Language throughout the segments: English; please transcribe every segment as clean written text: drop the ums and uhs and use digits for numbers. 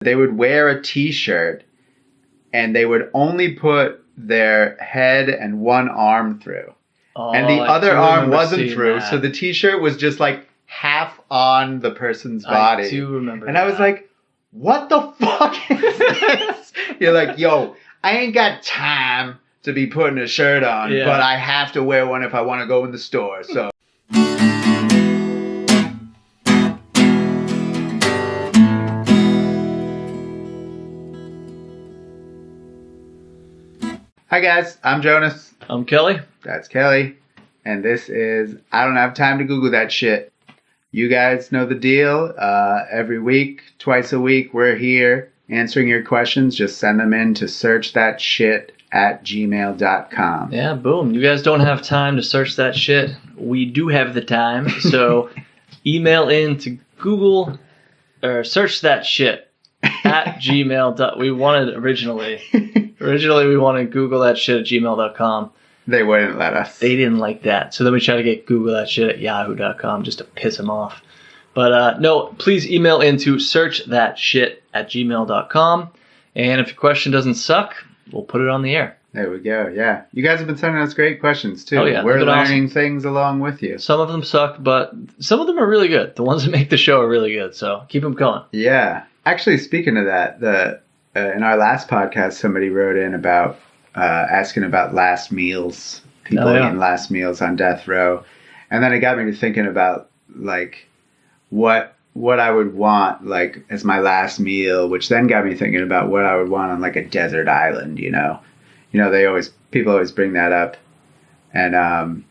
They would wear a t-shirt and they would only put their head and one arm through. And the other arm wasn't through. So the t-shirt was just like half on the person's body. I do remember and I was like, what the fuck is this? You're like, yo, I ain't got time to be putting a shirt on, but I have to wear one if I want to go in the store. So. Hi guys, I'm Jonas. I'm Kelly. That's Kelly. And this is I Don't Have Time to Google That Shit. You guys know the deal. Every week, twice a week, we're here answering your questions. Just send them in to searchthatshit@gmail.com. Yeah, boom. You guys don't have time to search that shit. We do have the time. So email in to Google or search that shit at gmail. We wanted originally we wanted Google that shit at gmail.com. They wouldn't let us. They didn't like that. So then we tried to get Google that shit at yahoo.com just to piss them off. But no, please email into searchthatshit@gmail.com. And if your question doesn't suck, we'll put it on the air. There we go. Yeah. You guys have been sending us great questions too. Oh, yeah. We're learning things along with you. Some of them suck, but some of them are really good. The ones that make the show are really good. So keep them going. Yeah. Actually, speaking of that, in our last podcast, somebody wrote in about asking about last meals, people eating last meals on death row. And then it got me to thinking about like what I would want like as my last meal, which then got me thinking about what I would want on like a desert island, you know. You know, people always bring that up. And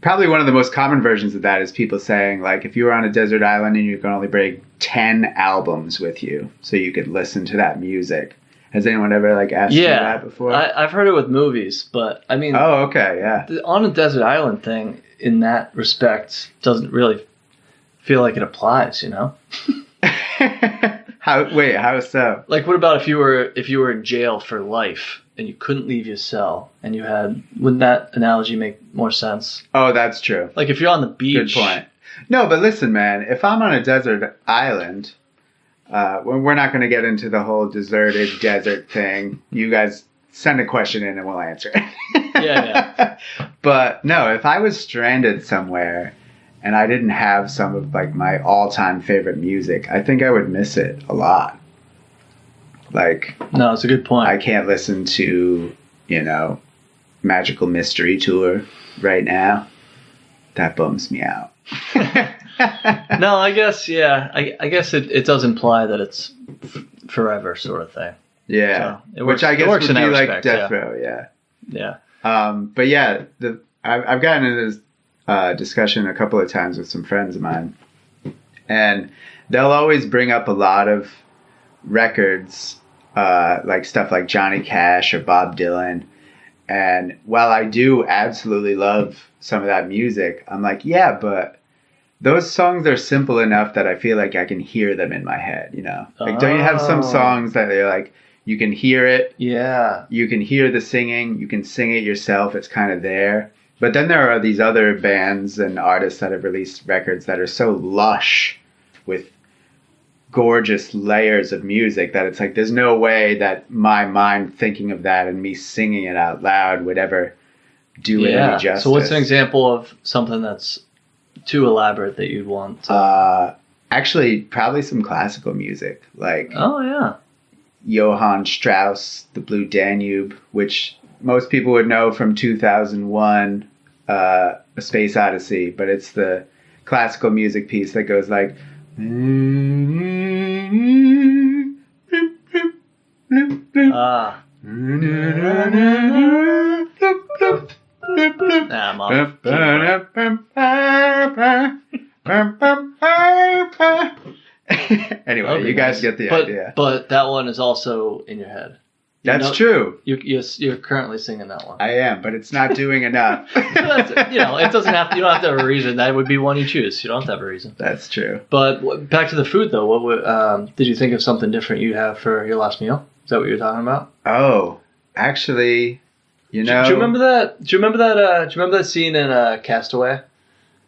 probably one of the most common versions of that is people saying like if you were on a desert island and you could only bring 10 albums with you so you could listen to that music. Has anyone ever like asked you that before? I've heard it with movies, but I mean, oh, okay, yeah. The on a desert island thing in that respect doesn't really feel like it applies, you know? How so? Like, what about if you were in jail for life and you couldn't leave your cell and you had? Wouldn't that analogy make more sense? Oh, that's true. Like if you're on the beach. Good point. No, but listen, man. If I'm on a desert island. We're not going to get into the whole deserted desert thing. You guys send a question in and we'll answer it. Yeah. But no, if I was stranded somewhere and I didn't have some of like my all-time favorite music, I think I would miss it a lot. Like, no, it's a good point. I can't listen to, you know, Magical Mystery Tour right now. That bums me out. No, I guess, yeah. I guess it does imply that it's forever sort of thing. Yeah. So which I guess would be like respect, death row, yeah. Yeah. But yeah, I've gotten into this discussion a couple of times with some friends of mine. And they'll always bring up a lot of records, like stuff like Johnny Cash or Bob Dylan. And while I do absolutely love some of that music, I'm like, yeah, but those songs are simple enough that I feel like I can hear them in my head, you know? Like, don't you have some songs that they're like, you can hear it. Yeah. You can hear the singing. You can sing it yourself. It's kind of there. But then there are these other bands and artists that have released records that are so lush with gorgeous layers of music that it's like there's no way that my mind thinking of that and me singing it out loud would ever do it any justice. So what's an example of something that's too elaborate that you'd want to... Actually, probably some classical music, like Johann Strauss, The Blue Danube, which most people would know from 2001, A Space Odyssey, but it's the classical music piece that goes like... Anyway, you guys get the idea. But that one is also in your head. That's true. You're currently singing that one. I am, but it's not doing enough. It doesn't have. You don't have to have a reason. That would be one you choose. You don't have to have a reason. That's true. But back to the food though. What would, did you think of something different you'd have for your last meal? Is that what you're talking about? Oh, actually, you know. Do you remember that? Do you remember that scene in Castaway?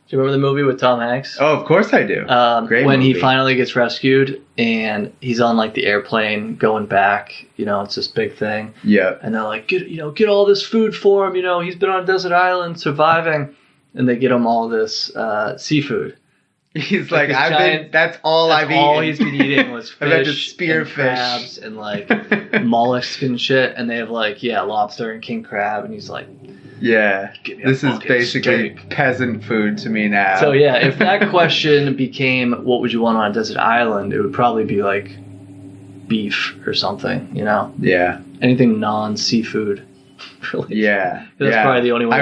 Do you remember the movie with Tom Hanks? Oh, of course I do. Great when movie. He finally gets rescued and he's on like the airplane going back. It's this big thing. Yeah. And they're like, get all this food for him. He's been on a desert island surviving, and they get him all this seafood. He's like that's all I've eaten. All he's been eating was fish, I've had to spear and fish, crabs, and like mollusks and shit. And they have like lobster and king crab, and he's like. Yeah, this is basically peasant food to me now. So yeah, if that question became what would you want on a desert island, it would probably be like beef or something, Yeah. Anything non-seafood. Really. Yeah. That's probably the only way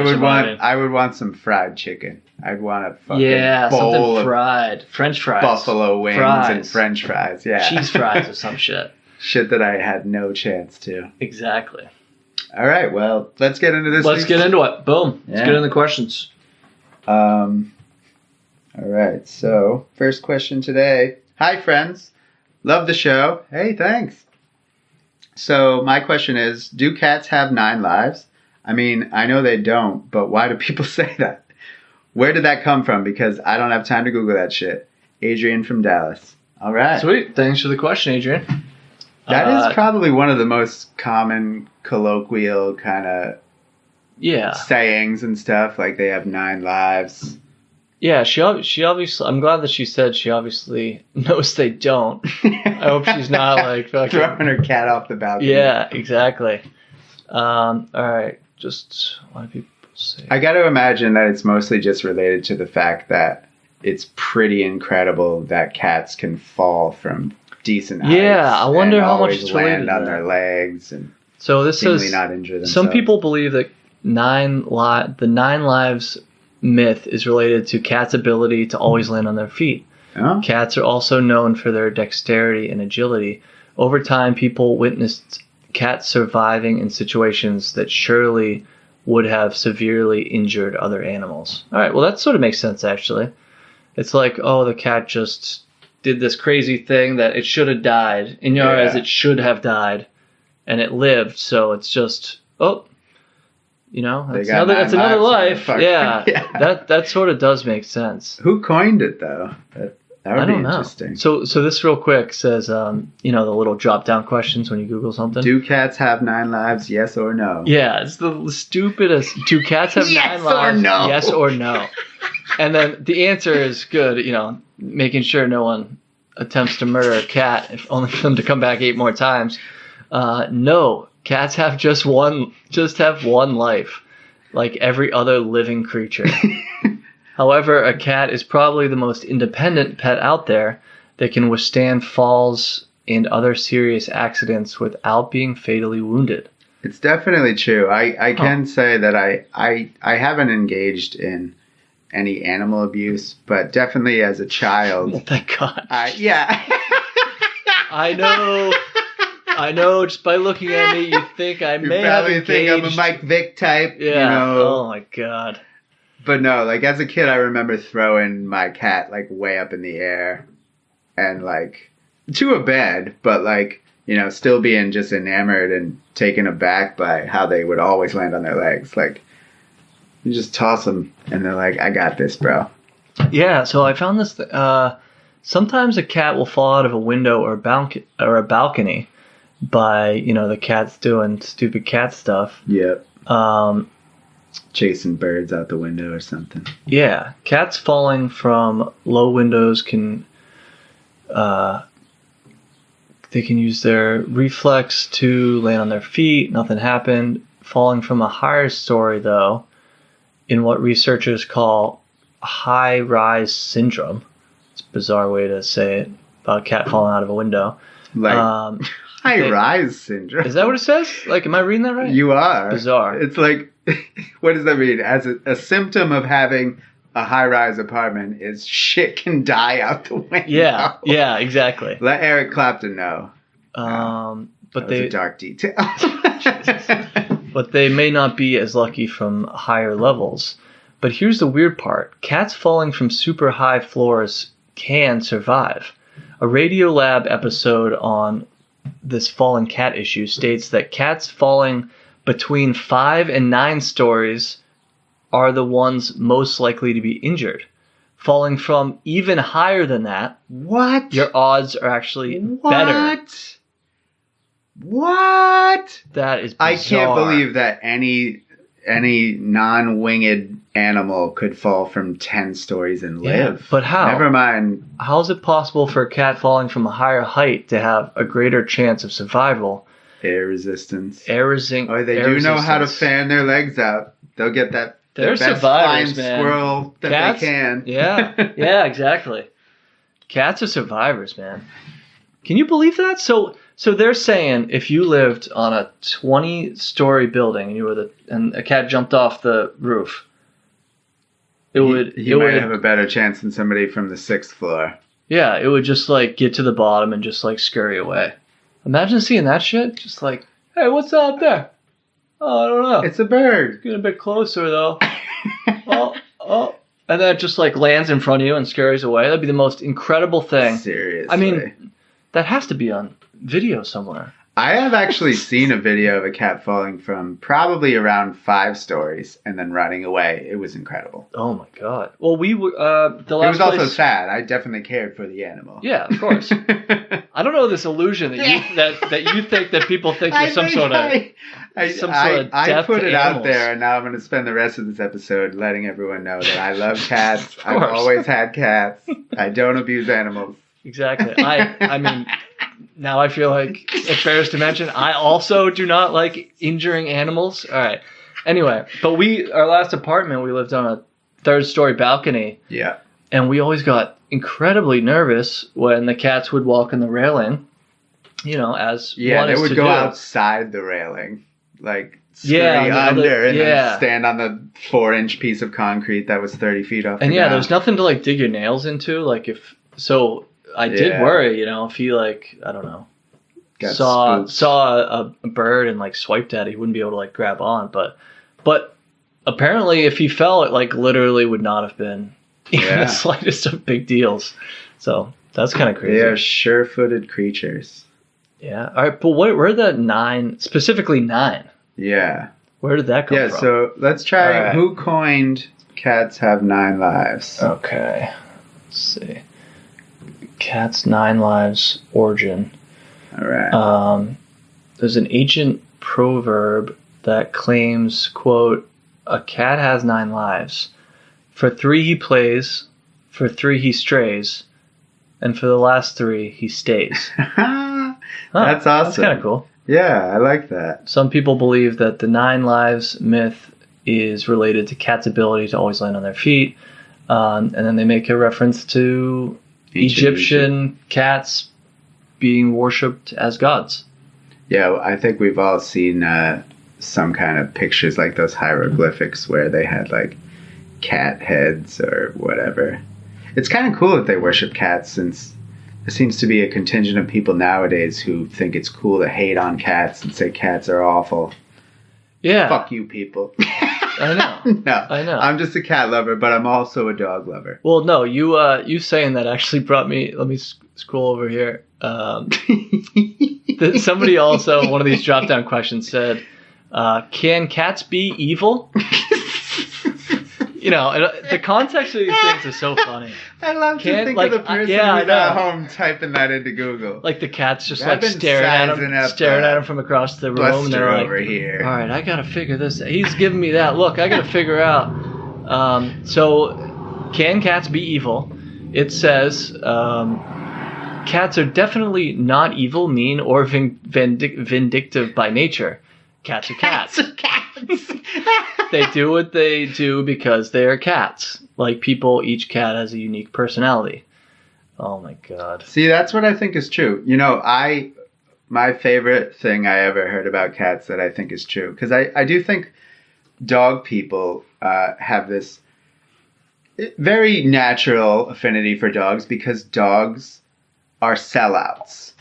I would want some fried chicken. I'd want a fucking bowl something fried. French fries. Buffalo wings and French fries. Yeah. Cheese fries or some shit. Shit that I had no chance to. Exactly. All right, well, let's get into this. Let's get into it. Boom. Let's get into the questions. All right, so first question today. Hi, friends. Love the show. Hey, thanks. So my question is, do cats have 9 lives? I mean, I know they don't, but why do people say that? Where did that come from? Because I don't have time to Google that shit. Adrian from Dallas. All right. Sweet. Thanks for the question, Adrian. That is probably one of the most common colloquial kind of sayings and stuff. Like they have 9 lives. Yeah, she obviously. I'm glad that she said she obviously knows they don't. I hope she's not like fucking throwing her cat off the balcony. Yeah, exactly. All right, just why do people say? I got to imagine that it's mostly just related to the fact that it's pretty incredible that cats can fall from decent heights. Yeah, I wonder how much it's land related on to their legs and so this seemingly not injure themselves. Some people believe that the 9 lives myth is related to cats' ability to always land on their feet. Oh. Cats are also known for their dexterity and agility. Over time, people witnessed cats surviving in situations that surely would have severely injured other animals. All right, well, that sort of makes sense, actually. It's like, oh, the cat just did this crazy thing that it should have died. In your eyes, it should have died, and it lived, so it's just, that's another life. Yeah, that sort of does make sense. Who coined it, though? That would be interesting. So this real quick says, the little drop-down questions when you Google something. Do cats have 9 lives, yes or no? Yeah, it's the stupidest. Do cats have 9 lives, no? Yes or no? And then the answer is good, making sure no one attempts to murder a cat, if only for them to come back 8 more times. No, cats have just have one life, like every other living creature. However, a cat is probably the most independent pet out there that can withstand falls and other serious accidents without being fatally wounded. It's definitely true. I can say that I haven't engaged in any animal abuse, but definitely as a child. Oh, thank God. I know. Just by looking at me, you think I may have engaged. You probably think I'm a Mike Vick type. Yeah. Oh my God. But no, like as a kid, I remember throwing my cat like way up in the air, and like to a bed, but like still being just enamored and taken aback by how they would always land on their legs. Like you just toss them, and they're like, "I got this, bro." Yeah. So I found this. Sometimes a cat will fall out of a window or a balcony by the cat's doing stupid cat stuff. Yep. Chasing birds out the window or something. Yeah, cats falling from low windows can they can use their reflex to land on their feet. Nothing happened. Falling from a higher story, though, in what researchers call high-rise syndrome. It's a bizarre way to say it about a cat falling out of a window. Like high-rise syndrome. Is that what it says? Like, am I reading that right? You are. Bizarre. It's like, what does that mean? As a symptom of having a high-rise apartment is shit can die out the window. Yeah, exactly. Let Eric Clapton know. But that was a dark detail. But they may not be as lucky from higher levels. But here's the weird part. Cats falling from super high floors can survive. A Radiolab episode on this fallen cat issue states that cats falling between 5 and 9 stories are the ones most likely to be injured. falling from even higher than that, what? Your odds are actually better. What? That is bizarre. I can't believe that any non-winged animal could fall from 10 stories and live. But how? Never mind. How is it possible for a cat falling from a higher height to have a greater chance of survival? Air resistance. Oh, they do know how to fan their legs out. They'll get that. They're the best survivors, flying man. Squirrel that Cats, they can. Yeah, exactly. Cats are survivors, man. Can you believe that? So they're saying if you lived on a 20-story building and you were and a cat jumped off the roof, it would have a better chance than somebody from the 6th floor. Yeah, it would just like get to the bottom and just like scurry away. Imagine seeing that shit. Just like, hey, what's out there? Oh, I don't know. It's a bird. Getting a bit closer though. oh. And then it just like lands in front of you and scurries away. That'd be the most incredible thing. Seriously. I mean, that has to be on video somewhere. I have actually seen a video of a cat falling from probably around 5 stories and then running away. It was incredible. Oh my god. Well, we were the last. It was also sad. I definitely cared for the animal. Yeah, of course. I don't know this illusion that you think that people think there's some sort of death I put it to out animals. there, and now I'm going to spend the rest of this episode letting everyone know that I love cats. I've always had cats. I don't abuse animals. Exactly. I mean, now I feel like it bears to mention I also do not like injuring animals. All right. Anyway, but our last apartment, we lived on a 3rd-story balcony. Yeah. And we always got incredibly nervous when the cats would walk on the railing, as they would go outside the railing, like scurry under and then stand on the 4-inch piece of concrete that was 30 feet off. And there's nothing to like dig your nails into. Like I did worry, if he like, I don't know, saw a bird and like swiped at it, he wouldn't be able to like grab on. But apparently if he fell, it like literally would not have been even the slightest of big deals. So that's kind of crazy. They are sure-footed creatures. Yeah. All right. But where the 9, specifically 9? Yeah. Where did that come from? Yeah. So let's try. Who coined "Cats Have 9 Lives"? Okay. Let's see. Cats 9 Lives origin. All right. There's an ancient proverb that claims, quote, "A cat has 9 lives. For 3 he plays, for 3 he strays, and for the last 3 he stays." That's awesome. That's kind of cool. Yeah, I like that. Some people believe that the 9 lives myth is related to cats' ability to always land on their feet, and then they make a reference to Egyptian cats being worshipped as gods. Yeah, I think we've all seen some kind of pictures like those hieroglyphics where they had like cat heads or whatever. It's kind of cool that they worship cats, since there seems to be a contingent of people nowadays who think it's cool to hate on cats and say cats are awful. Yeah. Fuck you people. I know. No, I know. I'm just a cat lover, but I'm also a dog lover. Well, no, you saying that actually brought me. Let me scroll over here. Somebody also, one of these drop-down questions said, "Can cats be evil?" The context of these things is so funny. I love to think of the person who's at home typing that into Google. Like the cat's just like staring at him from across the room. And they're like, over here. All right, I gotta figure this. He's giving me that look. I gotta figure out. So, can cats be evil? It says cats are definitely not evil, mean, or vindictive by nature. Cats are cats. They do what they do because they are cats. Like people, each cat has a unique personality. Oh my god. See, that's what I think is true. My favorite thing I ever heard about cats that I think is true, because I do think dog people have this very natural affinity for dogs, because dogs are sellouts.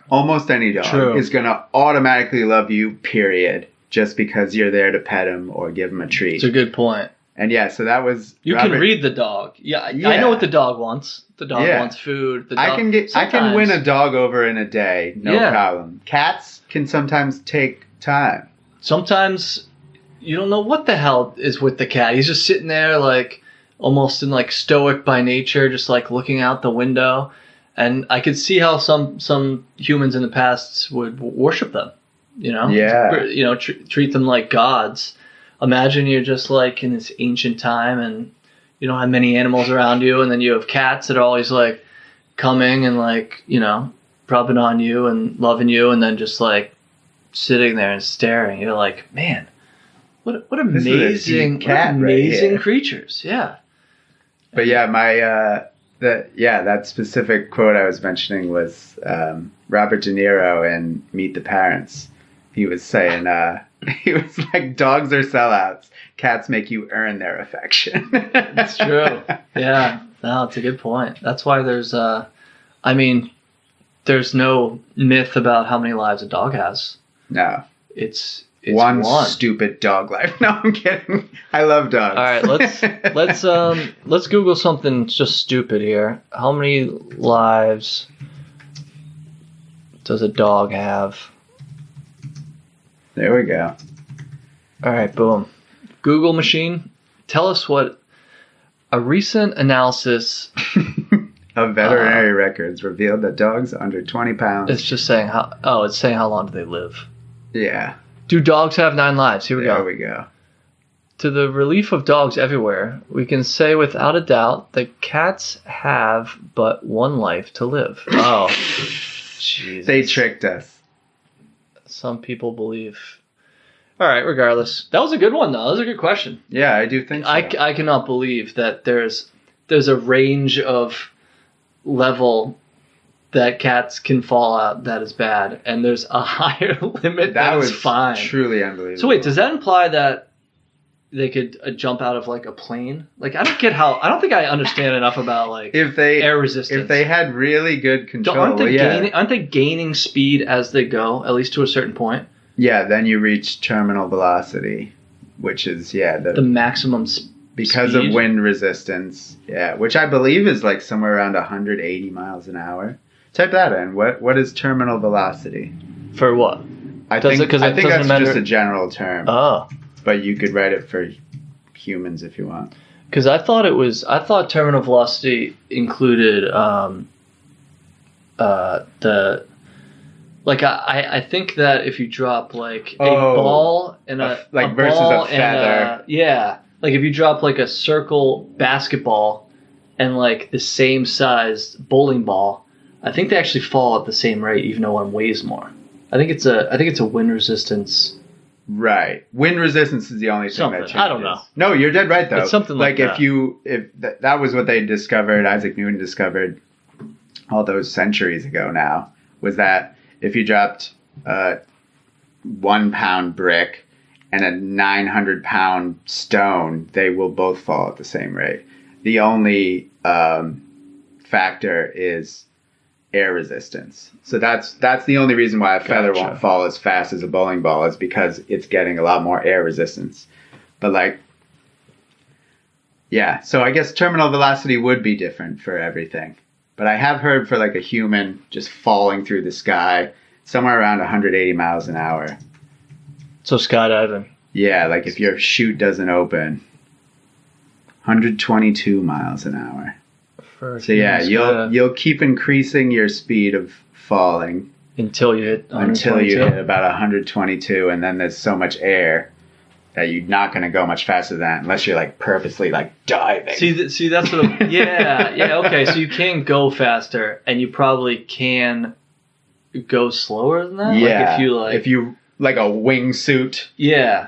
Almost any dog is going to automatically love you, period, just because you're there to pet him or give him a treat. It's a good point. And so that was... You can read the dog. Yeah, I know what the dog wants. The dog wants food. I can win a dog over in a day, no problem. Cats can sometimes take time. Sometimes you don't know what the hell is with the cat. He's just sitting there like, almost in like stoic by nature, just like looking out the window. And I could see how some humans in the past would worship them, Yeah. Treat them like gods. Imagine you're just like in this ancient time and you don't have many animals around you, and then you have cats that are always like coming and like, rubbing on you and loving you, and then just like sitting there and staring. You're like, man, what amazing creatures. Yeah. But yeah, that specific quote I was mentioning was Robert De Niro in Meet the Parents. He was saying, he was like, dogs are sellouts. Cats make you earn their affection. It's true. Yeah. No, it's a good point. That's why there's no myth about how many lives a dog has. No. It's one stupid dog life. No, I'm kidding. I love dogs. All right, let's Google something just stupid here. How many lives does a dog have? There we go. All right, boom. Google machine, tell us what a recent analysis of veterinary records revealed that dogs under 20 pounds. It's just saying it's saying how long do they live. Yeah. Do dogs have 9 lives? Here we go. There we go. To the relief of dogs everywhere, we can say without a doubt that cats have but 1 life to live. Oh, Jesus. They tricked us. Some people believe. All right, regardless. That was a good one, though. That was a good question. Yeah, I do think so. I cannot believe that there's a range of level that cats can fall out that is bad, and there's a higher limit that is fine. Truly unbelievable. So wait, does that imply that they could jump out of like a plane? Like I don't think I understand enough about like air resistance. If they had really good control, aren't they gaining speed as they go, at least to a certain point? Yeah, then you reach terminal velocity, which is the maximum speed. Because of wind resistance, which I believe is like somewhere around 180 miles an hour. Type that in. What is terminal velocity? For what? I think that's just a general term. Oh. But you could write it for humans if you want. Because I thought terminal velocity included I think that if you drop like a ball and a versus ball a feather. Like if you drop like a circle basketball and like the same size bowling ball, I think they actually fall at the same rate, even though one weighs more. I think it's a wind resistance. Right, wind resistance is the only thing that changes. I don't know. No, you're dead right though. It's something like that. If that was what they discovered, Isaac Newton discovered all those centuries ago. Now was that if you dropped a 1 pound brick and a 900-pound stone, they will both fall at the same rate. The only factor is air resistance. So that's the only reason why a feather won't fall as fast as a bowling ball is because it's getting a lot more air resistance. But so I guess terminal velocity would be different for everything. But I have heard for like a human just falling through the sky somewhere around 180 miles an hour. So skydiving. Yeah, like if your chute doesn't open, 122 miles an hour. So yeah, you'll keep increasing your speed of falling until you hit about 122, and then there's so much air that you're not going to go much faster than that unless you're like purposely like diving. See that's what okay, so you can go faster and you probably can go slower than that. Yeah, if you like a wingsuit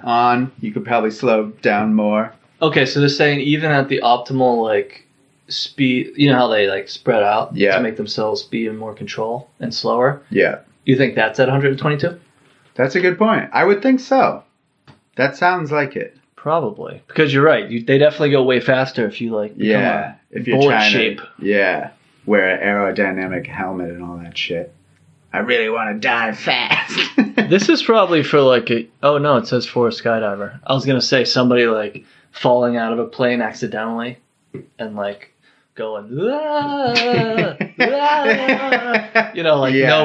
on, you could probably slow down more. Okay, so they're saying even at the optimal like speed, you know how they like spread out to make themselves be in more control and slower? Yeah. You think that's at 122? That's a good point. I would think so. That sounds like it. Probably. Because you're right. They definitely go way faster if you like if you're bullet trying shape. Wear an aerodynamic helmet and all that shit. I really want to dive fast. This is probably for like it says for a skydiver. I was going to say somebody like falling out of a plane accidentally and like going, no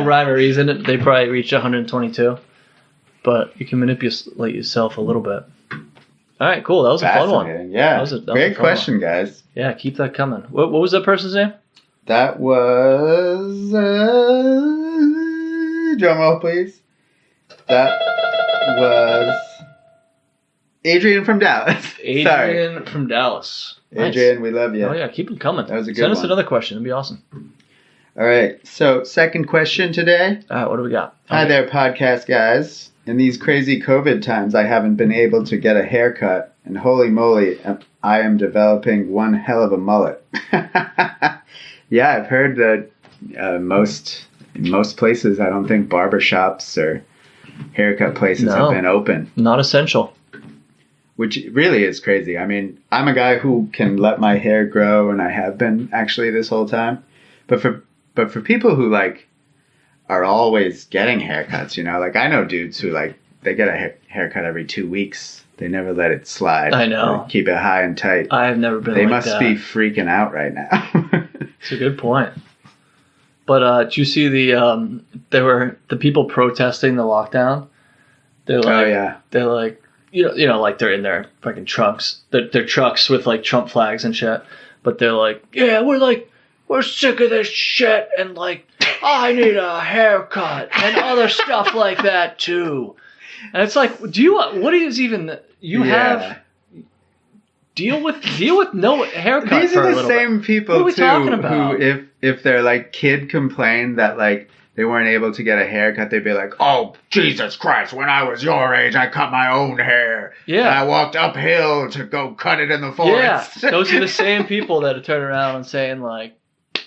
rhyme or reason. They probably reach 122, but you can manipulate yourself a little bit. All right, cool. That was a fun one. Yeah. That was great question, guys. Yeah, keep that coming. What was that person's name? That was... drum roll, please. That was... Adrian from Dallas. Adrian from Dallas. Adrian, nice. we love you. Oh, yeah, keep them coming. That was a good Send us one. another question. It'd be awesome. All right, so second question today. All right, what do we got? Hi there, podcast guys. In these crazy COVID times, I haven't been able to get a haircut, and holy moly, I am developing one hell of a mullet. Yeah, I've heard that in most places, I don't think barbershops or haircut places have been open. Not essential. Which really is crazy. I mean, I'm a guy who can let my hair grow, and I have been actually this whole time. But for people who like are always getting haircuts, you know, like I know dudes who like they get a haircut every 2 weeks. They never let it slide. I know. Keep it high and tight. I've never been. They like must be freaking out right now. It's a good point. But did you see there were the people protesting the lockdown? They're like, oh yeah. They're like, you know, like they're in their fucking trucks. They're trucks with like Trump flags and shit. But they're like, yeah, we're sick of this shit, and like, I need a haircut and other stuff like that too. And it's like, what is even have? Deal with no haircut. These are the same people what are we talking who about? if their like kid complained that like they weren't able to get a haircut, they'd be like, "Oh Jesus Christ! When I was your age, I cut my own hair. Yeah, and I walked uphill to go cut it in the forest." Yeah, those are the same people that turn around and saying like,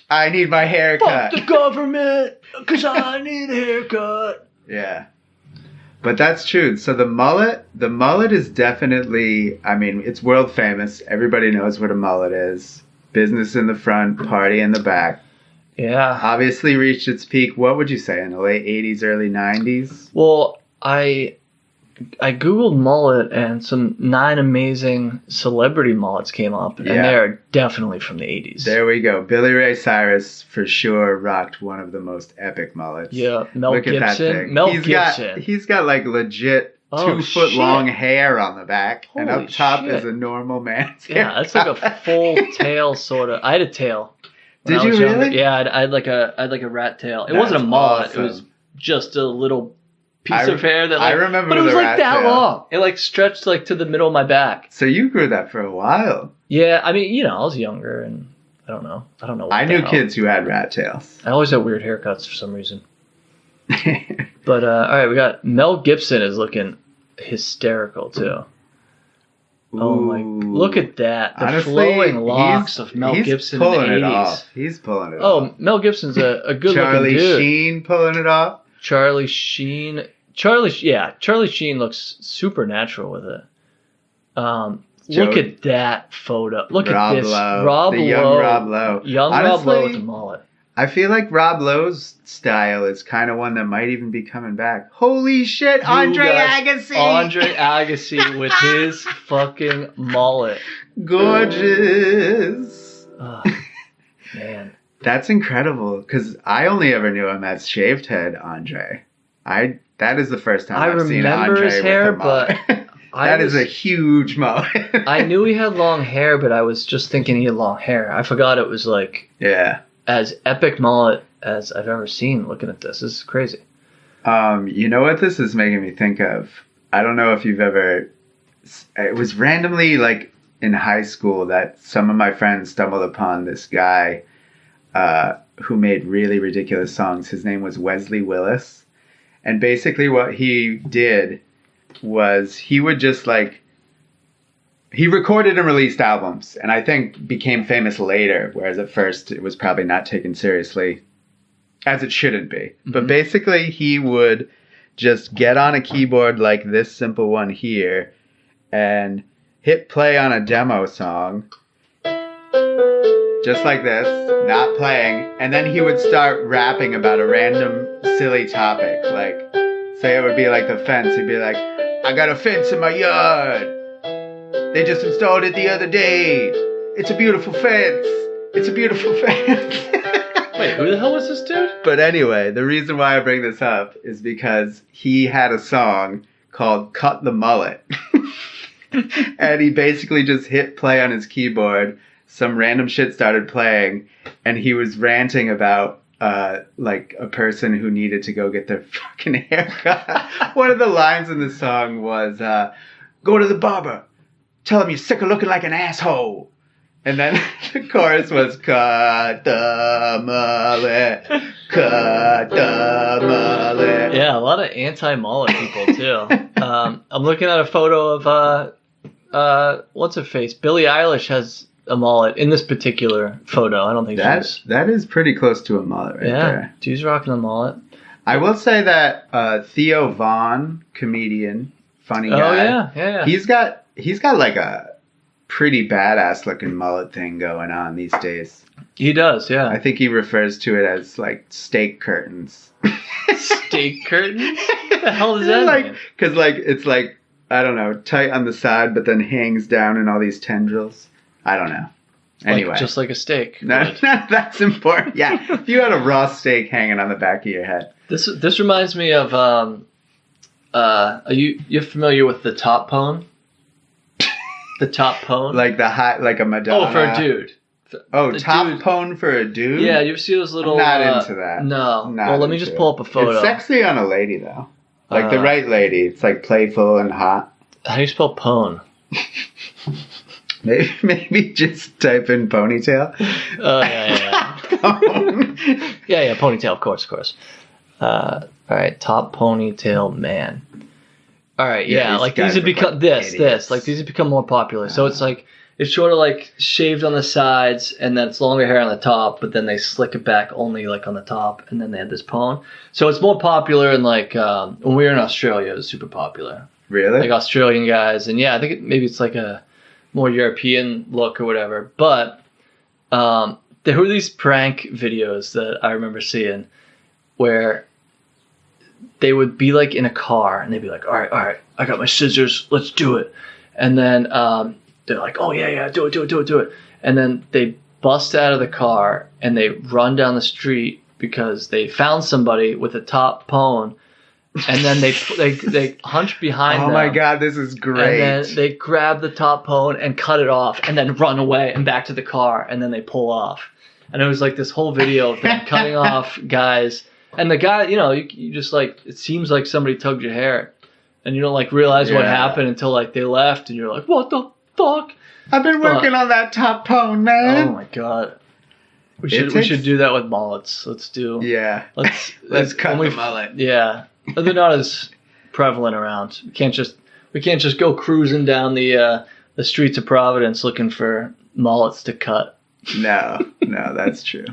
"I need my haircut. Fuck the government, because I need a haircut." Yeah. But that's true. So the mullet is definitely, I mean, it's world famous. Everybody knows what a mullet is. Business in the front, party in the back. Yeah. Obviously reached its peak, what would you say, in the late 80s, early 90s? Well, I Googled mullet and some 9 amazing celebrity mullets came up. And they're definitely from the 80s. There we go. Billy Ray Cyrus for sure rocked one of the most epic mullets. Yeah, Mel Gibson. He's got like legit 2 foot long hair on the back. Holy and up top is a normal man's hair. Yeah, that's like a full tail sort of. I had a tail. Did you really? Younger. Yeah, I had like a rat tail. It wasn't a mullet. Awesome. It was just a little piece of hair that I remember, but it was the like that tail. long. It like stretched like to the middle of my back. So you grew that for a while. Yeah, I mean, you know, I was younger and I don't know. I knew kids who had rat tails. I always had weird haircuts for some reason. But all right, we got Mel Gibson is looking hysterical too. Ooh. Oh my! Look at that. The honestly, flowing locks of Mel Gibson in the 80s. It off. He's pulling it off. Oh, Mel Gibson's a good Charlie looking dude. Sheen pulling it off. Charlie Sheen looks super natural with it. Look at that photo. Look at this. Young Rob Lowe. Rob Lowe with a mullet. I feel like Rob Lowe's style is kind of one that might even be coming back. Holy shit, Andre Agassi! Andre Agassi with his fucking mullet. Gorgeous. Oh, man. That's incredible, because I only ever knew him as shaved head Andre. That is the first time I've seen Andre his hair, with a mullet. but that is a huge mullet. I knew he had long hair, but I was just thinking he had long hair. I forgot it was like as epic mullet as I've ever seen. Looking at this is crazy. You know what this is making me think of? I don't know if you've ever. It was randomly like in high school that some of my friends stumbled upon this guy who made really ridiculous songs. His name was Wesley Willis, and basically what he did was he would just like. He recorded and released albums, and I think became famous later, whereas at first it was probably not taken seriously, as it shouldn't be. Mm-hmm. But basically, he would just get on a keyboard like this simple one here, and hit play on a demo song, just like this, not playing, and then he would start rapping about a random silly topic, like, say it would be like the fence, he'd be like, I got a fence in my yard. They just installed it the other day. It's a beautiful fence. It's a beautiful fence. Wait, who the hell was this dude? But anyway, the reason why I bring this up is because he had a song called Cut the Mullet. And he basically just hit play on his keyboard. Some random shit started playing, and he was ranting about like a person who needed to go get their fucking haircut. One of the lines in the song was, "Go to the barber, tell him you're sick of looking like an asshole." And then the chorus was, "Cut the mullet, cut the mullet." Yeah, a lot of anti-mullet people too. I'm looking at a photo of what's her face? Billie Eilish has a mullet in this particular photo. I don't think that is pretty close to a mullet right there. Dude's rocking a mullet. I will say that Theo Von, comedian, funny guy. Oh yeah. He's got like a pretty badass looking mullet thing going on these days. He does, yeah. I think he refers to it as like steak curtains. Steak curtains? What the hell does that mean? Because like it's like, I don't know, tight on the side, but then hangs down in all these tendrils. I don't know. Anyway. Like, just like a steak. No, that's important. Yeah. If you had a raw steak hanging on the back of your head. This reminds me of are you're familiar with the top pone? The top pone? Like the high, like a Madonna. Oh, for a dude. Top pone for a dude? Yeah, you ever see those little... I'm not into that. No. Well, let me just pull up a photo. It's sexy on a lady, though. Like the right lady. It's like playful and hot. How do you spell pone? Maybe just type in ponytail. Oh, yeah. Yeah, ponytail, of course. All right, top ponytail man. All right, yeah, like these have become like these have become more popular. So it's like it's sort of like shaved on the sides, and then it's longer hair on the top, but then they slick it back only like on the top, and then they had this pone. So it's more popular, and like when we were in Australia, it was super popular. Really? Like Australian guys, and yeah, I think maybe it's like a more European look or whatever. But there were these prank videos that I remember seeing where they would be like in a car and they'd be like, all right, I got my scissors, let's do it. And then they're like, oh yeah, do it. And then they bust out of the car and they run down the street because they found somebody with a top pone. And then they hunch behind them. Oh my God, this is great. And then they grab the top pone and cut it off and then run away and back to the car and then they pull off. And it was like this whole video of them cutting off guys. And the guy, you just like, it seems like somebody tugged your hair. And you don't like realize what happened until like they left and you're like, what the fuck? I've been working on that top pone, man. Oh my God. We should do that with mullets. Let's cut the mullet. Yeah. They're not as prevalent around. We can't just go cruising down the streets of Providence looking for mullets to cut. No, that's true.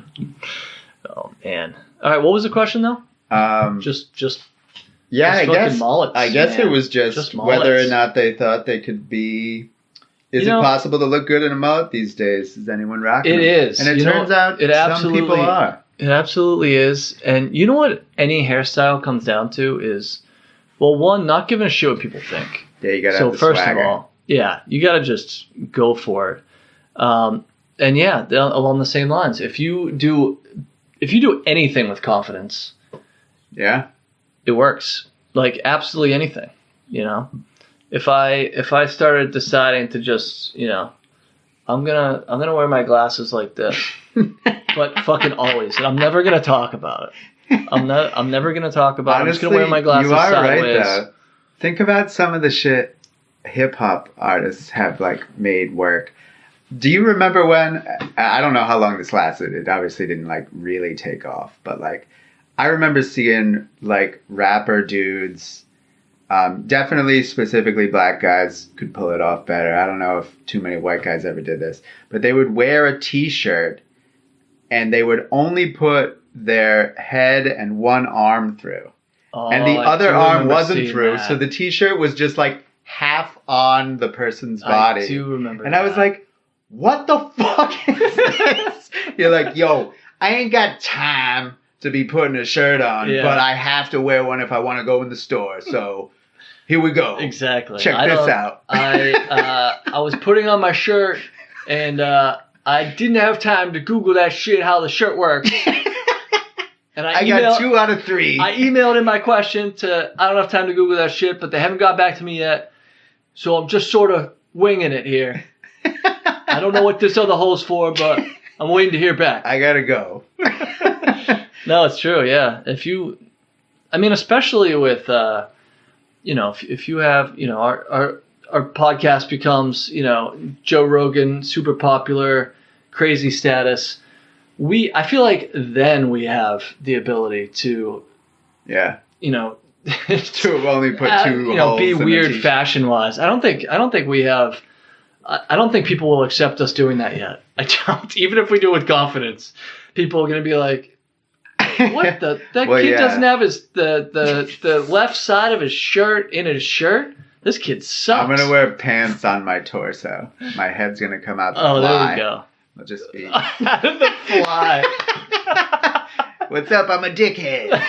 Oh man! All right, what was the question though? I guess mullets. I guess it was just whether or not they thought they could be. Is it possible to look good in a mullet these days? Is anyone rocking? It is, and it turns out some people are. It absolutely is. And you know what any hairstyle comes down to is, well, one, not giving a shit what people think. Yeah, you gotta have the swagger. So first of all, you gotta just go for it. And yeah, along the same lines, if you do anything with confidence, it works. Like absolutely anything, If I started deciding to just, I'm gonna wear my glasses like this, but fucking always, and I'm never gonna talk about it. I'm never gonna talk about it. I'm just gonna wear my glasses sideways. You are right though. Think about some of the shit hip hop artists have like made work. Do you remember when, I don't know how long this lasted. It obviously didn't like really take off, but like I remember seeing like rapper dudes, definitely specifically black guys could pull it off better. I don't know if too many white guys ever did this, but they would wear a t-shirt and they would only put their head and one arm through. And the other arm wasn't through, so the t-shirt was just like half on the person's body. I do remember and I was like, what the fuck is this? You're like, yo, I ain't got time to be putting a shirt on, but I have to wear one if I want to go in the store. So here we go. Exactly. Check this out. I was putting on my shirt and I didn't have time to Google that shit, how the shirt works. And I got 2 out of 3. I emailed in my question to, I don't have time to Google that shit, but they haven't got back to me yet. so I'm just sort of winging it here. I don't know what this other hole's for, but I'm waiting to hear back. I gotta go. No, it's true. Yeah. Especially with, if you have, our podcast becomes, Joe Rogan, super popular, crazy status. I feel like then we have the ability to, to only put two holes be weird fashion wise. I don't think we have. I don't think people will accept us doing that yet. I don't. Even if we do it with confidence, people are going to be like, "What that kid doesn't have the left side of his shirt in his shirt. This kid sucks." I'm gonna wear pants on my torso. My head's gonna come out. There we go. I'll just be out of the fly. What's up? I'm a dickhead.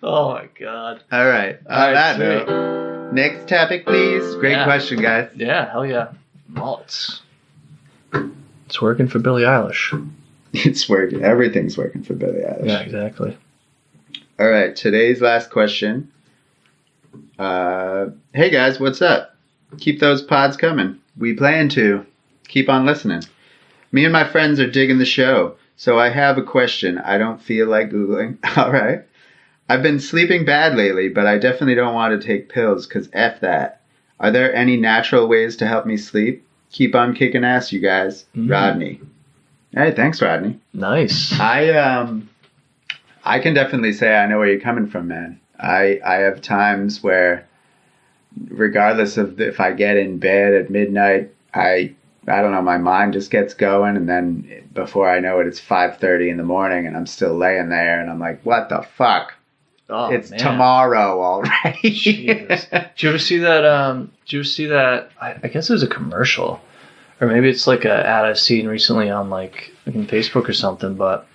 Oh my god. All right. On that note, next topic, please. Great question, guys. Yeah, hell yeah. Well, it's working for Billie Eilish. It's working. Everything's working for Billie Eilish. Yeah, exactly. All right. Today's last question. Hey guys, what's up? Keep those pods coming. We plan to. Keep on listening. Me and my friends are digging the show, so I have a question. I don't feel like Googling. All right. I've been sleeping bad lately, but I definitely don't want to take pills because F that. Are there any natural ways to help me sleep? Keep on kicking ass, you guys. Rodney. Hey, thanks, Rodney. Nice. I can definitely say I know where you're coming from, man. I have times where, regardless of if I get in bed at midnight, I don't know, my mind just gets going, and then before I know it, it's 5:30 in the morning, and I'm still laying there, and I'm like, what the fuck? Oh, it's tomorrow already. Did you ever see that? I guess it was a commercial, or maybe it's like an ad I've seen recently on like in Facebook or something. But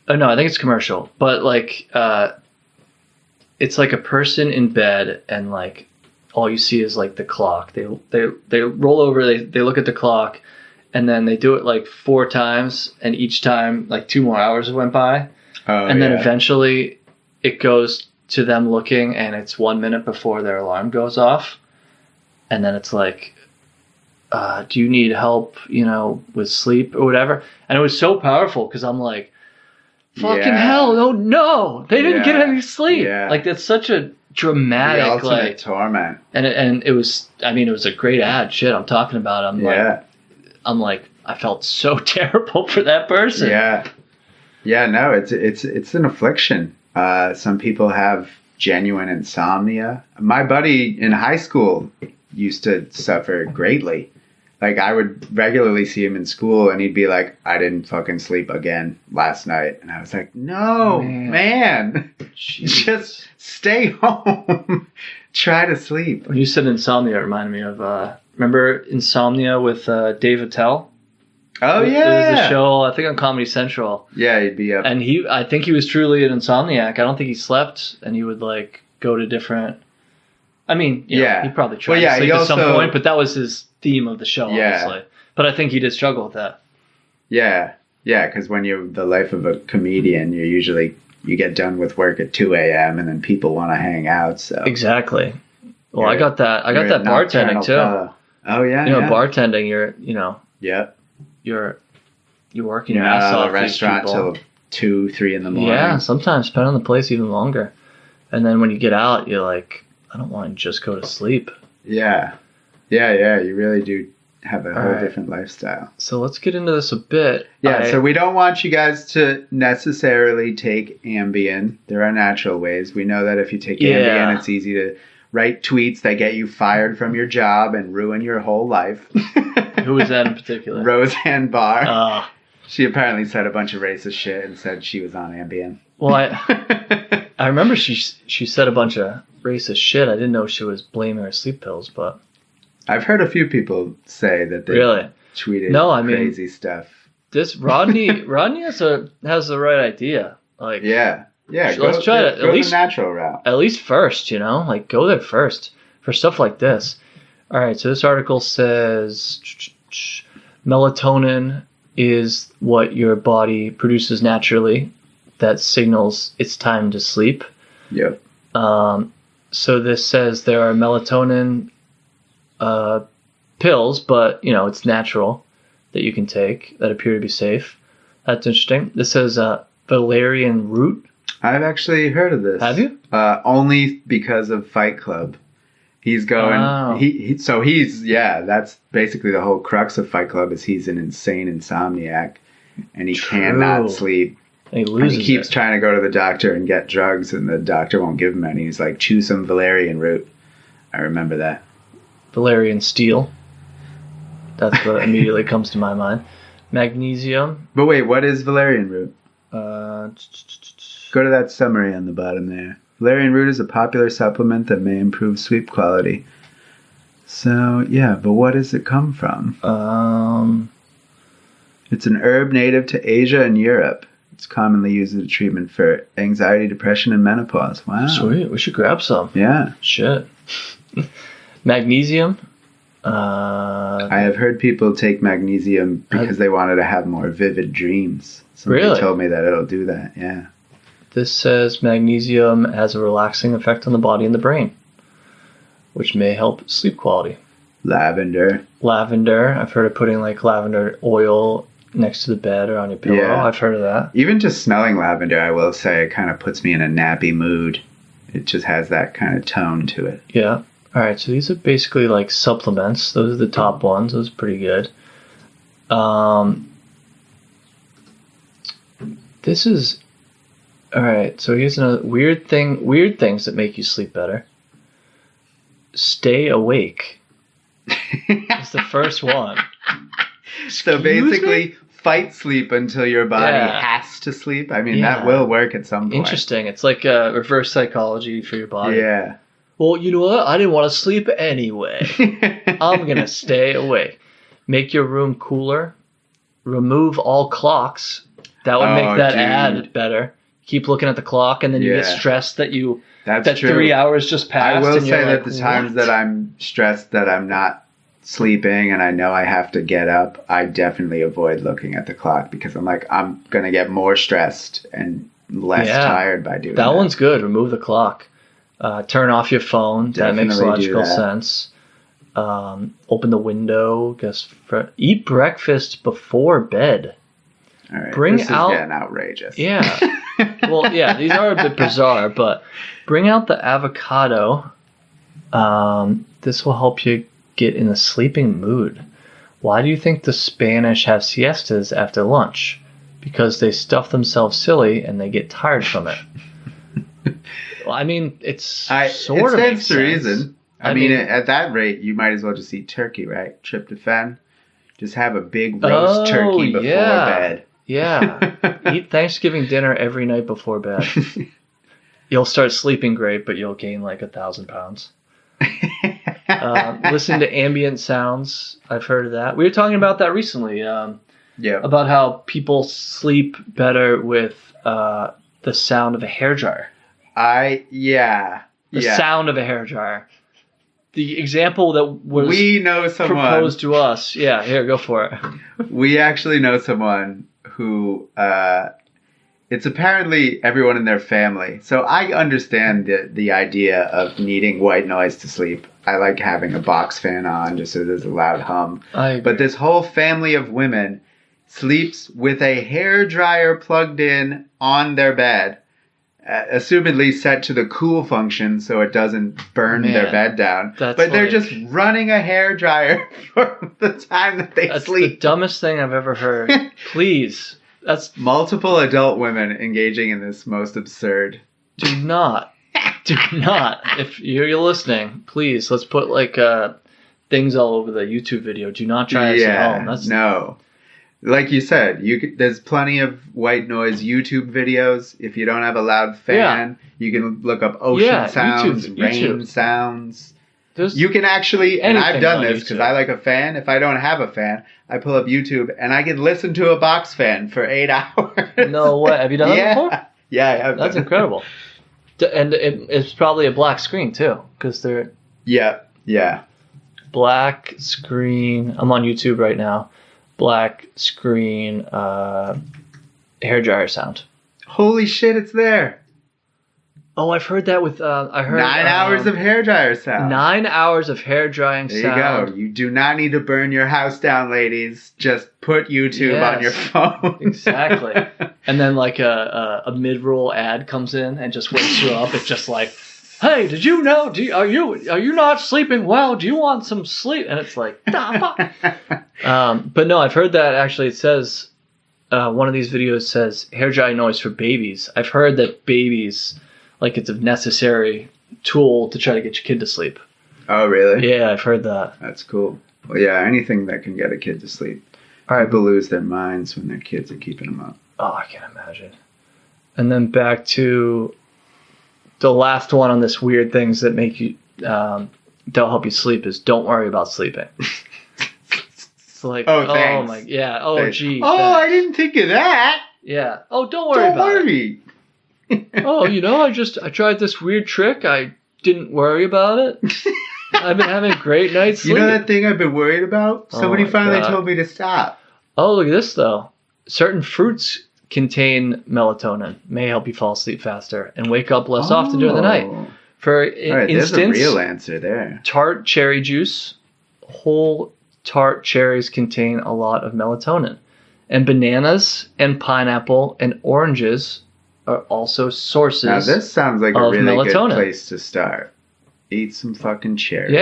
no, I think it's commercial. But like, it's like a person in bed, and like all you see is like the clock. They roll over. They look at the clock, and then they do it like 4 times, and each time like 2 more hours went by, and then eventually it goes to them looking, and it's 1 minute before their alarm goes off. And then it's like, do you need help, with sleep or whatever? And it was so powerful because I'm like, fucking hell, oh no, they didn't get any sleep. Yeah. Like that's such a dramatic, the ultimate torment. And it was, it was a great ad. Shit, I'm talking about it. I'm like, I felt so terrible for that person. Yeah. Yeah, no, it's an affliction. Some people have genuine insomnia. My buddy in high school used to suffer greatly. Like, I would regularly see him in school, and he'd be like, I didn't fucking sleep again last night. And I was like, no, man. Just stay home. Try to sleep. When you said insomnia, it reminded me of, remember Insomnia with Dave Attell? Oh, yeah. It was a show, I think, on Comedy Central. Yeah, he'd be up. And I think he was truly an insomniac. I don't think he slept, and he would, like, go to different... he probably tried to sleep at some point, but that was his theme of the show, obviously. But I think he did struggle with that. Yeah. Yeah, because when you're the life of a comedian, you get done with work at 2 a.m., and then people want to hang out, so... Exactly. Well, I got that bartending, too. Oh, yeah, bartending, you're, Yep. You're working your ass off at a restaurant till 2, 3 in the morning. Yeah, sometimes depending on the place even longer. And then when you get out, you're like, I don't want to just go to sleep. Yeah. Yeah, you really do have a whole different lifestyle. So let's get into this a bit. Yeah, so we don't want you guys to necessarily take Ambien. There are natural ways. We know that if you take Ambien, it's easy to write tweets that get you fired from your job and ruin your whole life. Who was that in particular? Roseanne Barr. She apparently said a bunch of racist shit and said she was on Ambien. Well, I remember she said a bunch of racist shit. I didn't know she was blaming her sleep pills, but... I've heard a few people say that they tweeted crazy stuff. This Rodney has the right idea. Like, let's try to at least the natural route. At least first, like go there first for stuff like this. All right, so this article says melatonin is what your body produces naturally that signals it's time to sleep. Yep. So this says there are melatonin pills, but it's natural that you can take that appear to be safe. That's interesting. This says Valerian Root. I've actually heard of this. Have you? Only because of Fight Club. He's going. Oh. That's basically the whole crux of Fight Club is he's an insane insomniac, and he cannot sleep. And he keeps trying to go to the doctor and get drugs, and the doctor won't give him any. He's like, chew some Valerian Root. I remember that. Valerian Steel. That's what immediately comes to my mind. Magnesium. But wait, what is Valerian Root? Go to that summary on the bottom there. Valerian Root is a popular supplement that may improve sleep quality. So, yeah, but what does it come from? It's an herb native to Asia and Europe. It's commonly used as a treatment for anxiety, depression, and menopause. Wow. Sweet. We should grab some. Yeah. Shit. Magnesium. I have heard people take magnesium because they wanted to have more vivid dreams. Somebody told me that it'll do that, yeah. This says magnesium has a relaxing effect on the body and the brain, which may help sleep quality. Lavender. I've heard of putting like lavender oil next to the bed or on your pillow. Yeah. I've heard of that. Even just smelling lavender, I will say, it kind of puts me in a nappy mood. It just has that kind of tone to it. Yeah. All right, so these are basically like supplements. Those are the top ones. Those are pretty good. This is... All right, so here's another weird things that make you sleep better. Stay awake. It's the first one. So basically, fight sleep until your body has to sleep. I mean, that will work at some point. Interesting. It's like a reverse psychology for your body. Yeah. Well, you know what? I didn't want to sleep anyway. I'm going to stay awake. Make your room cooler. Remove all clocks. That would make that ad better. Keep looking at the clock, and then you get stressed that that 3 hours just passed. I will say that the times that I'm stressed that I'm not sleeping and I know I have to get up, I definitely avoid looking at the clock because I'm like, I'm going to get more stressed and less tired by doing that. That one's good. Remove the clock. Turn off your phone. Definitely that makes logical sense. Open the window. Eat breakfast before bed. All right, this is getting outrageous. Yeah. Well, yeah, these are a bit bizarre, but bring out the avocado. This will help you get in a sleeping mood. Why do you think the Spanish have siestas after lunch? Because they stuff themselves silly and they get tired from it. Well, I mean, it stands to reason. I mean, at that rate, you might as well just eat turkey, right? Tryptophan. Just have a big roast turkey before bed. Yeah. Eat Thanksgiving dinner every night before bed. You'll start sleeping great, but you'll gain like 1,000 pounds. Listen to ambient sounds. I've heard of that. We were talking about that recently. About how people sleep better with the sound of a hairdryer. The sound of a hairdryer. The example that was proposed to us. Yeah, here, go for it. We actually know someone who, it's apparently everyone in their family. So I understand the idea of needing white noise to sleep. I like having a box fan on just so there's a loud hum. But this whole family of women sleeps with a hairdryer plugged in on their bed. Assumedly set to the cool function so it doesn't burn their bed down. But they're just running a hairdryer for the time that they sleep. That's the dumbest thing I've ever heard. Please. That's multiple adult women engaging in this most absurd. Do not. If you're listening, please, let's put like things all over the YouTube video. Do not try this at home. No. Like you said, there's plenty of white noise YouTube videos. If you don't have a loud fan, you can look up ocean sounds, rain sounds. You can actually, and I've done this because I like a fan. If I don't have a fan, I pull up YouTube and I can listen to a box fan for 8 hours. No way. Have you done that before? Yeah, I have. That's incredible. And it's probably a black screen too, because they're... Yeah. Black screen. I'm on YouTube right now. Black screen hairdryer sound. Holy shit, it's there. Oh, I've heard that with, I heard... 9 hours of hairdryer sound. 9 hours of hair drying sound. There you go. You do not need to burn your house down, ladies. Just put YouTube on your phone. Exactly. And then like a mid-roll ad comes in and just wakes you up. It's just like, hey, did you know? Are you not sleeping well? Do you want some sleep? And it's like, nah, fuck. But no, I've heard that actually. It says one of these videos says hair dry noise for babies. I've heard that babies, like, it's a necessary tool to try to get your kid to sleep. Oh, really? Yeah, I've heard that. That's cool. Well, yeah, anything that can get a kid to sleep. All right, people lose their minds when their kids are keeping them up. Oh, I can't imagine. And then back to the last one on this weird things that make you don't help you sleep is don't worry about sleeping. It's like, oh, thanks. My, yeah, oh, thanks. Gee. Oh, thanks. I didn't think of that. Yeah. Oh, don't worry about it. Oh, I tried this weird trick. I didn't worry about it. I've been having a great night's sleep. You know that thing I've been worried about? Somebody finally told me to stop. Oh, look at this, though. Certain fruits contain melatonin, may help you fall asleep faster and wake up less often during the night. For instance, there's a real answer there. Tart cherry juice. Whole tart cherries contain a lot of melatonin. And bananas and pineapple and oranges are also sources of melatonin. Now this sounds like a really good place to start. Eat some fucking cherries.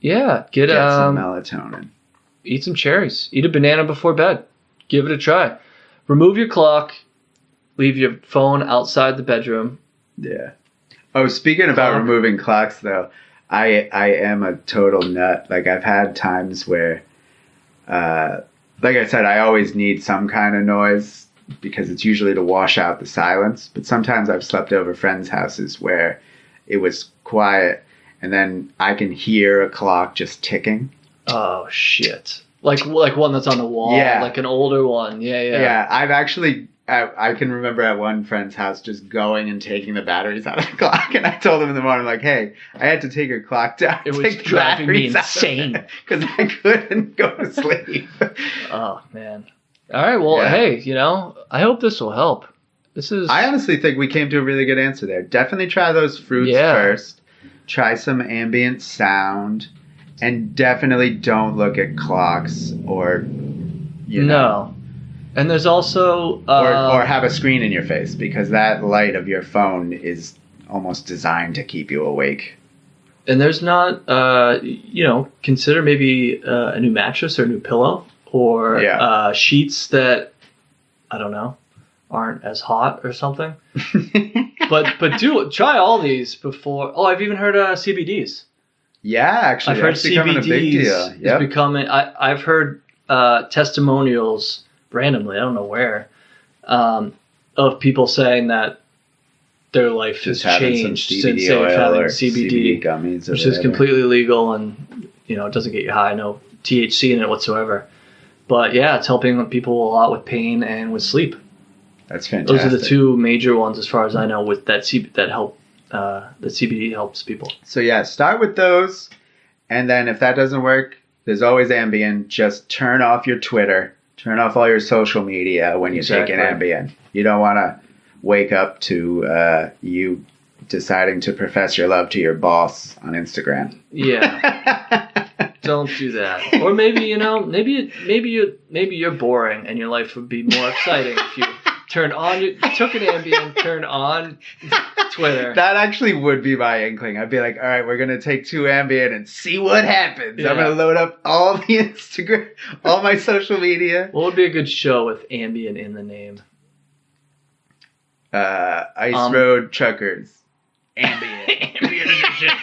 Yeah. Get some melatonin. Eat some cherries. Eat a banana before bed. Give it a try. Remove your clock. Leave your phone outside the bedroom. Yeah. Oh, speaking about removing clocks, though, I am a total nut. Like, I've had times where, like I said, I always need some kind of noise because it's usually to wash out the silence. But sometimes I've slept over friends' houses where it was quiet and then I can hear a clock just ticking. Oh, shit. Like one that's on the wall, like an older one. Yeah. I've actually, I can remember at one friend's house just going and taking the batteries out of the clock, and I told him in the morning, like, "Hey, I had to take your clock down. It was driving me insane because I couldn't go to sleep." Oh man! All right, well, hey, I hope this will help. I honestly think we came to a really good answer there. Definitely try those fruits first. Try some ambient sound. And definitely don't look at clocks or, No. And there's also... or have a screen in your face because that light of your phone is almost designed to keep you awake. And there's not, consider maybe a new mattress or a new pillow or sheets that, I don't know, aren't as hot or something. but try all these before... Oh, I've even heard CBDs. Yeah, actually, I've heard CBDs a big deal. Is becoming. I've heard testimonials randomly. I don't know where, of people saying that their life has changed since they've having CBD gummies, which is completely legal and it doesn't get you high. No THC in it whatsoever. But yeah, it's helping people a lot with pain and with sleep. That's fantastic. Those are the two major ones, as far as I know, with that help. The CBD helps people. So yeah, start with those, and then if that doesn't work, there's always Ambien. Just turn off your Twitter, turn off all your social media when you take an Ambien. You don't want to wake up to you deciding to profess your love to your boss on Instagram. Yeah, don't do that. Or maybe maybe you're boring, and your life would be more exciting if you took an Ambien, turn on Twitter. That actually would be my inkling. I'd be like, all right, we're going to take 2 Ambien and see what happens. Yeah. I'm going to load up all the Instagram, all my social media. What would be a good show with Ambien in the name? Ice Road Truckers. Ambien. Ambien is your shit.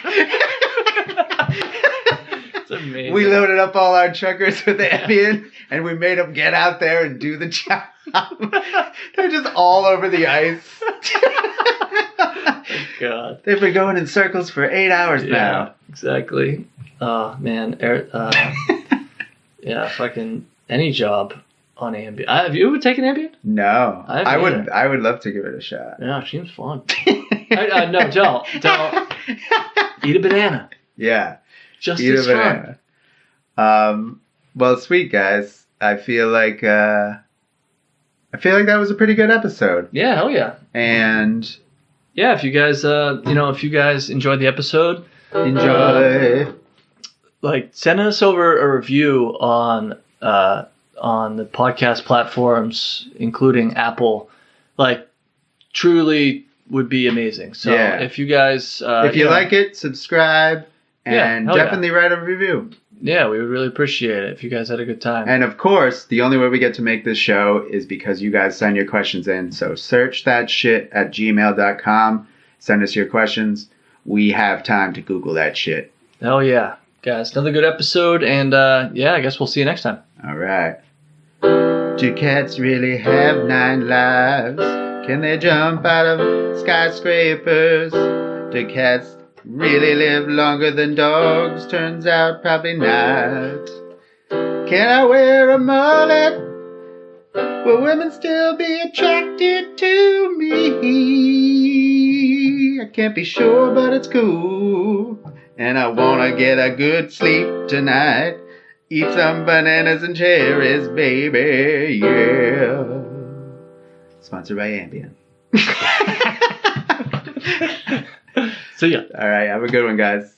It's amazing. We loaded up all our truckers with Ambien, and we made them get out there and do the job. They're just all over the ice. God. They've been going in circles for 8 hours now. Exactly. Oh, man. Fucking any job on Ambien. Have you ever taken Ambien? No. I would love to give it a shot. Yeah, it seems fun. No, don't. Eat a banana. Yeah. Just eat a banana. Well, sweet guys. I feel like that was a pretty good episode. Yeah, hell yeah. And yeah, if you guys, if you guys enjoyed the episode, Enjoy. Send us over a review on the podcast platforms, including Apple. Truly would be amazing. So if you guys, if you like it, subscribe and definitely write a review. Yeah, we would really appreciate it if you guys had a good time. And of course, the only way we get to make this show is because you guys send your questions in. So search that shit at gmail.com. Send us your questions. We have time to Google that shit. Hell yeah. Guys, another good episode. And I guess we'll see you next time. All right. Do cats really have 9 lives? Can they jump out of skyscrapers? Do cats really live longer than dogs? Turns out probably not. Can I wear a mullet? Will women still be attracted to me? I can't be sure, but it's cool. And I wanna get a good sleep tonight. Eat some bananas and cherries, baby, yeah. Sponsored by Ambien. See ya. All right, have a good one, guys.